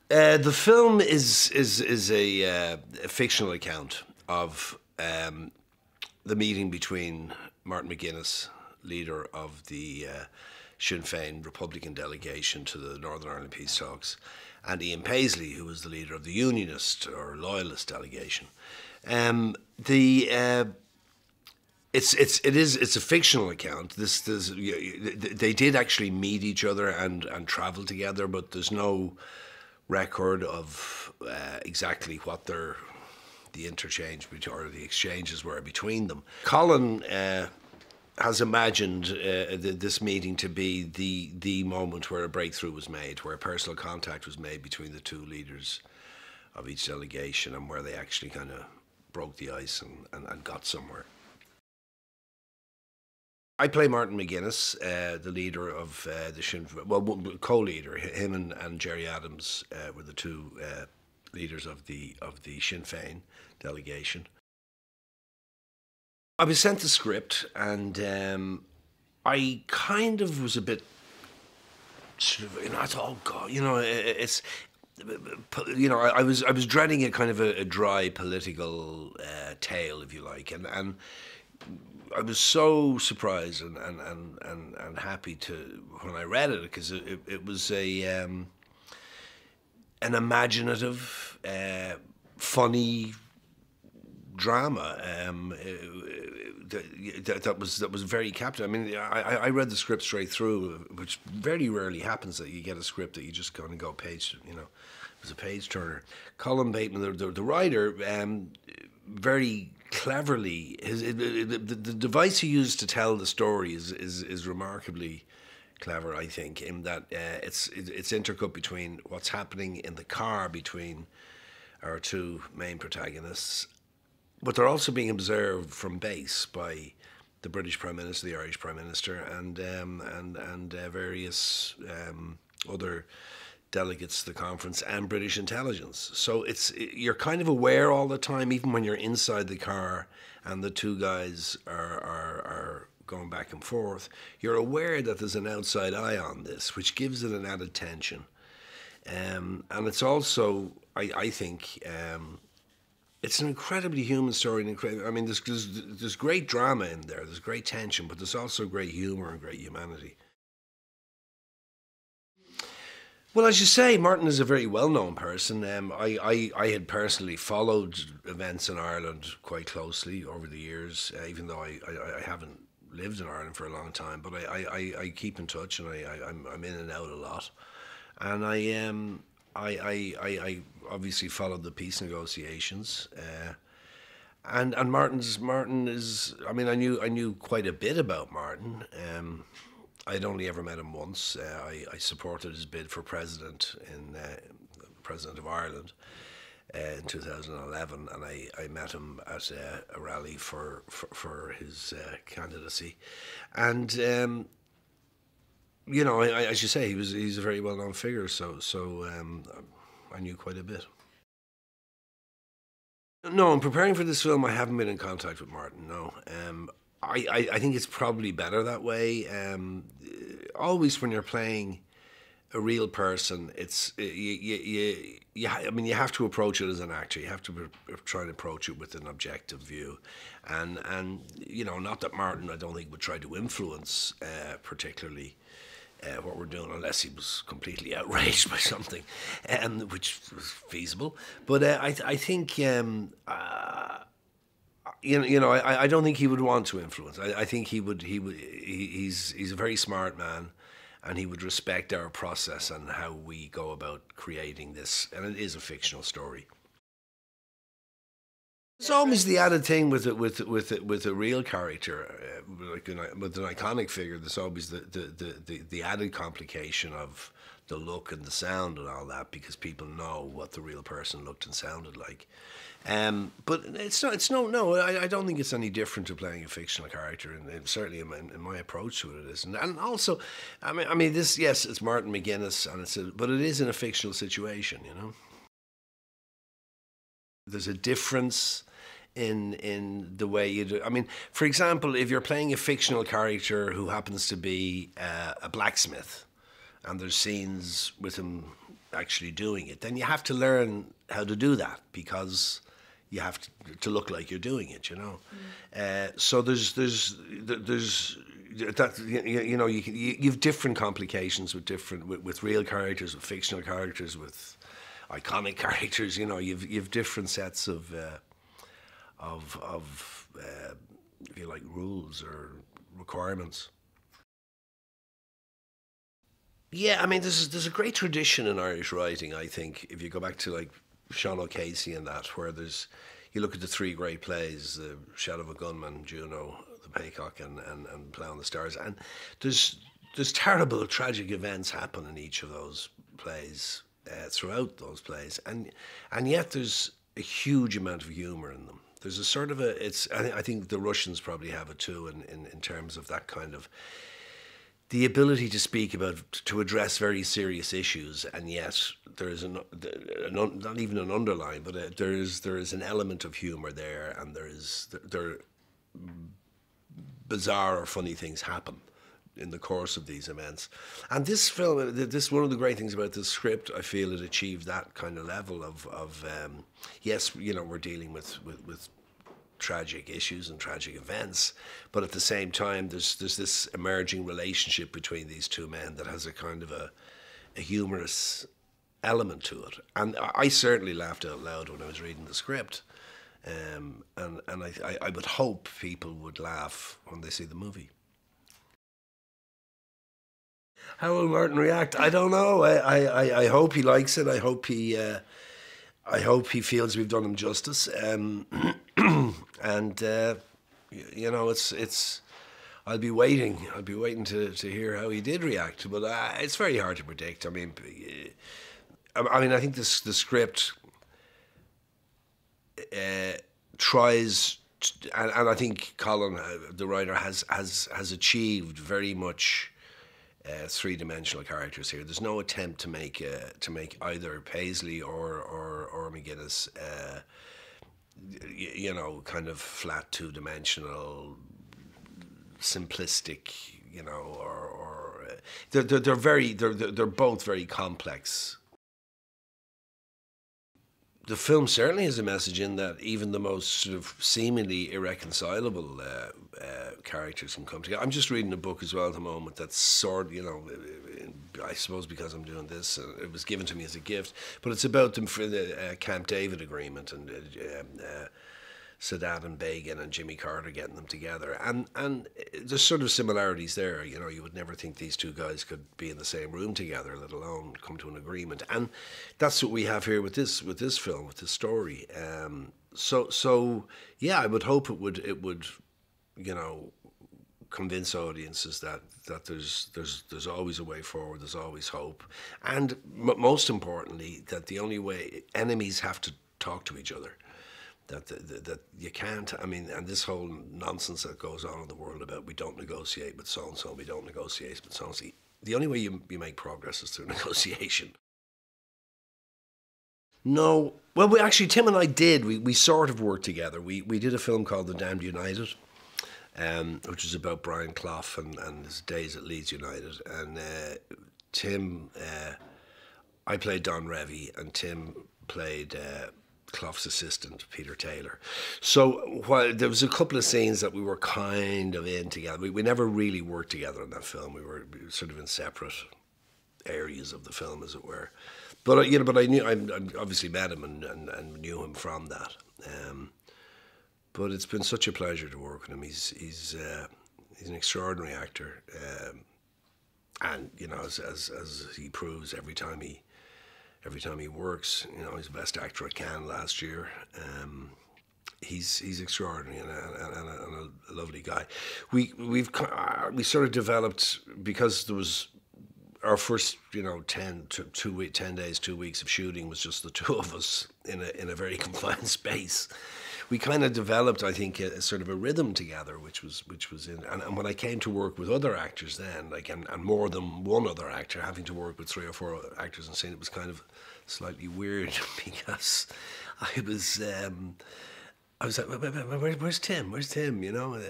The film is a fictional account of the meeting between Martin McGuinness, leader of the Sinn Féin Republican delegation to the Northern Ireland peace talks, and Ian Paisley, who was the leader of the Unionist or Loyalist delegation. It's a fictional account. They did actually meet each other and travel together, but there's no record of exactly what the interchange or the exchanges were between them. Colin has imagined this meeting to be the moment where a breakthrough was made, where personal contact was made between the two leaders of each delegation, and where they actually kind of broke the ice and got somewhere. I play Martin McGuinness, the leader of the Sinn Féin, well, co-leader. Him and Gerry Adams were the two leaders of the Sinn Féin delegation. I was sent the script, and I kind of was a bit sort of, I thought, oh God, it's, I was dreading a kind of a dry political tale, if you like, and I was so surprised and happy when I read it, because it was an imaginative, funny drama that was very captivating. I mean, I read the script straight through, which very rarely happens, that you get a script that you just kind of go page, it was a page turner. Colm Bateman, the writer, very cleverly, the device he used to tell the story is remarkably clever, I think, in that it's intercut between what's happening in the car between our two main protagonists, but they're also being observed from base by the British Prime Minister, the Irish Prime Minister, and various other delegates to the conference, and British intelligence. So you're kind of aware all the time, even when you're inside the car and the two guys are going back and forth, you're aware that there's an outside eye on this, which gives it an added tension. And it's also, I think, it's an incredibly human story. I mean, there's great drama in there, there's great tension, but there's also great humour and great humanity. Well, as you say, Martin is a very well-known person. I had personally followed events in Ireland quite closely over the years, even though I haven't lived in Ireland for a long time. But I keep in touch, and I'm in and out a lot. And I obviously followed the peace negotiations. And Martin is. I mean, I knew quite a bit about Martin. I'd only ever met him once. I supported his bid for president president of Ireland in 2011, and I met him at a rally for his candidacy. And as you say, he's a very well known figure. So I knew quite a bit. No, in preparing for this film, I haven't been in contact with Martin. No. I think it's probably better that way. Always when you're playing a real person, I mean, you have to approach it as an actor. You have to try and approach it with an objective view, and not that Martin, I don't think, would try to influence particularly what we're doing, unless he was completely outraged by something, which was feasible. But I think. I don't think he would want to influence. I think he's a very smart man, and he would respect our process and how we go about creating this. And it is a fictional story. It's always the added thing with a real character, with an iconic figure. There's always the added complication of the look and the sound and all that, because people know what the real person looked and sounded like. But I don't think it's any different to playing a fictional character, and certainly in my approach to it isn't. And also, I mean, this, yes, it's Martin McGuinness, but it is in a fictional situation, There's a difference in the way you do. I mean, for example, if you're playing a fictional character who happens to be a blacksmith, and there's scenes with him actually doing it, then you have to learn how to do that, because you have to look like you're doing it, you know. So there's that, you know, you've different complications with with real characters, with fictional characters, with iconic characters. You know, you've different sets of if you like, rules or requirements. Yeah, I mean, there's a great tradition in Irish writing. I think if you go back to like Sean O'Casey and that, where you look at the three great plays, the Shadow of a Gunman, Juno, the Paycock, and Plough on the Stars, and there's terrible, tragic events happen in each of those plays, throughout those plays, and yet there's a huge amount of humour in them. There's a sort of a it's I think the Russians probably have it too, in terms of that kind of the ability to speak about, to address very serious issues, and yet there is not even an underline, but there is an element of humour there, and there bizarre or funny things happen in the course of these events. And this film, this one of the great things about this script, I feel it achieved that kind of level of yes, you know, we're dealing with tragic issues and tragic events, but at the same time there's this emerging relationship between these two men that has a kind of a humorous element to it. And I certainly laughed out loud when I was reading the script, and I would hope people would laugh when they see the movie. How will Martin react? I don't know. I hope he likes it. I hope he feels we've done him justice. And you know, it's. I'll be waiting. I'll be waiting to hear how he did react. But it's very hard to predict. I mean, I think the script tries, and I think Colin, the writer, has achieved very much three-dimensional characters here. There's no attempt to make either Paisley or McGuinness, you know, kind of flat two-dimensional, simplistic, you know, or they're both very complex. The film certainly has a message in that even the most sort of seemingly irreconcilable characters can come together. I'm just reading a book as well at the moment that's sort of, you know, I suppose because I'm doing this, it was given to me as a gift, but it's about them for the Camp David agreement, and Sadat and Begin and Jimmy Carter getting them together, and there's sort of similarities there. You know, you would never think these two guys could be in the same room together, let alone come to an agreement. And that's what we have here with this film, with this story. So yeah, I would hope it would you know, convince audiences that there's always a way forward, there's always hope, and most importantly, that the only way, enemies have to talk to each other. That you can't, I mean, and this whole nonsense that goes on in the world about we don't negotiate with so-and-so, we don't negotiate with so-and-so. The only way you make progress is through negotiation. No, well, Tim and I did. We sort of worked together. We did a film called The Damned United, which is about Brian Clough and his days at Leeds United. And Tim, I played Don Revy, and Tim played Clough's assistant, Peter Taylor. So while there was a couple of scenes that we were kind of in together, we never really worked together on that film. We were sort of in separate areas of the film, as it were. But you know, but I obviously met him and knew him from that. But it's been such a pleasure to work with him. He's an extraordinary actor, and you know, as he proves every time he works, you know, he's the best actor at Cannes last year. He's extraordinary and a lovely guy. We sort of developed, because there was our first, you know, 10 days, 2 weeks of shooting was just the two of us in a very confined space. We kind of developed, I think, a sort of a rhythm together, which was in. And when I came to work with other actors, then, like, and more than one other actor, having to work with 3 or 4 actors and scene, it was kind of slightly weird because I was like, where's Tim? Where's Tim? You know,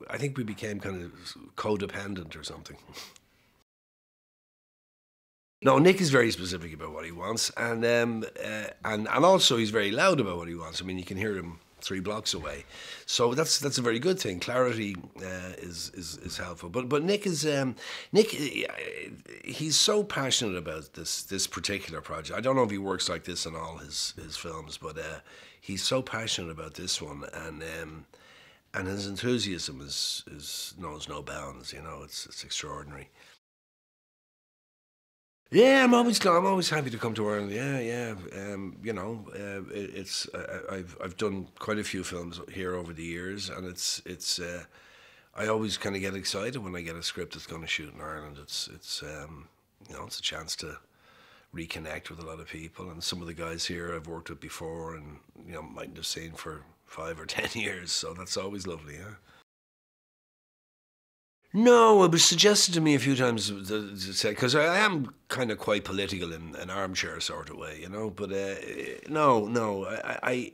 I think we became kind of codependent or something. No, Nick is very specific about what he wants, and also he's very loud about what he wants. I mean, you can hear him 3 blocks away, so that's a very good thing. Clarity is helpful. But Nick is Nick. He's so passionate about this particular project. I don't know if he works like this in all his films, but he's so passionate about this one, and his enthusiasm is knows no bounds. You know, it's extraordinary. Yeah, I'm always happy to come to Ireland. Yeah, yeah. You know, I've done quite a few films here over the years, and it's. I always kind of get excited when I get a script that's going to shoot in Ireland. It's you know, it's a chance to reconnect with a lot of people, and some of the guys here I've worked with before, and you know, mightn't have seen for 5 or 10 years. So that's always lovely. Yeah. No, it was suggested to me a few times to say because I am kind of quite political in an armchair sort of way, you know. But no, no, I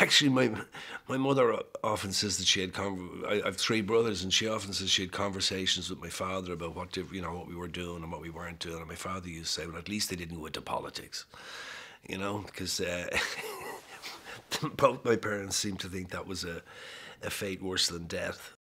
actually my mother often says that she had I've 3 brothers, and she often says she had conversations with my father about you know, what we were doing and what we weren't doing, and my father used to say, well, at least they didn't go into politics, you know, because both my parents seemed to think that was a fate worse than death.